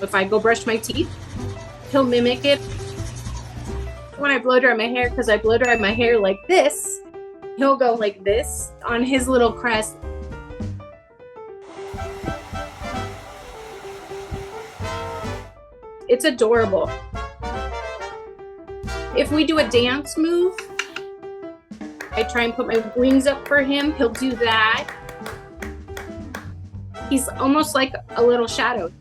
If I go brush my teeth, he'll mimic it. When I blow dry my hair, because I blow dry my hair like this, he'll go like this on his little crest. It's adorable. If we do a dance move, I try and put my wings up for him. He'll do that. He's almost like a little shadow.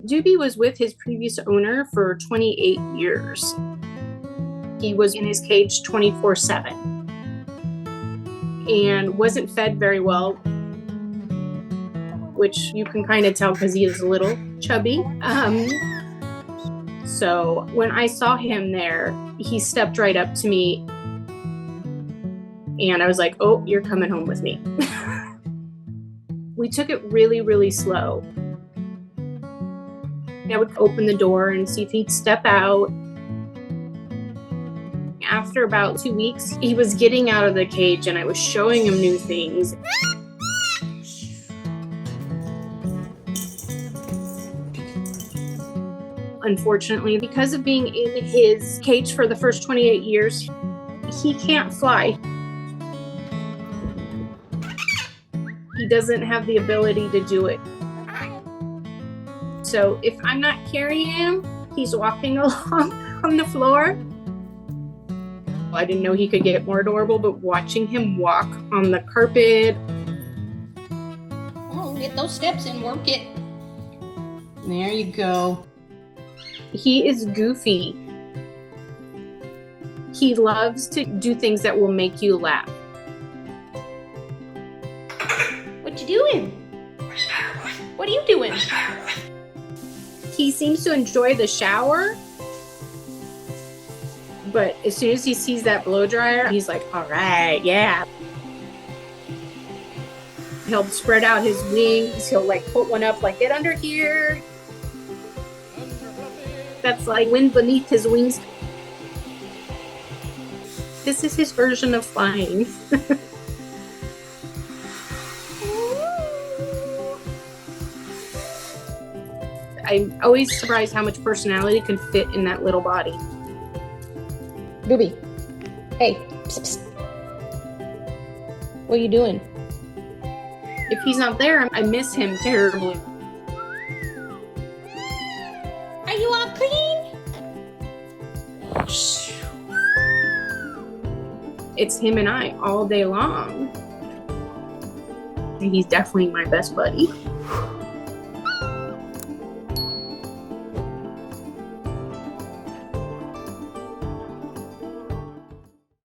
Doobie was with his previous owner for 28 years. He was in his cage 24/7 and wasn't fed very well, which you can kind of tell because he is a little chubby. So when I saw him there, he stepped right up to me and I was like, oh, you're coming home with me. We took it really, really slow. I would open the door and see if he'd step out. After about 2 weeks, he was getting out of the cage and I was showing him new things. Unfortunately, because of being in his cage for the first 28 years, he can't fly. He doesn't have the ability to do it. So if I'm not carrying him, he's walking along on the floor. I didn't know he could get more adorable, but watching him walk on the carpet. Oh, get those steps and work it. There you go. He is goofy. He loves to do things that will make you laugh. What you doing? What are you doing? He seems to enjoy the shower, but as soon as he sees that blow dryer, he's like, all right, yeah. He'll spread out his wings. He'll like put one up, like, get under here. That's like wind beneath his wings. This is his version of flying. I'm always surprised how much personality can fit in that little body. Doobie, hey, psst, psst. What are you doing? If he's not there, I miss him terribly. Are you all clean? It's him and I all day long. He's definitely my best buddy.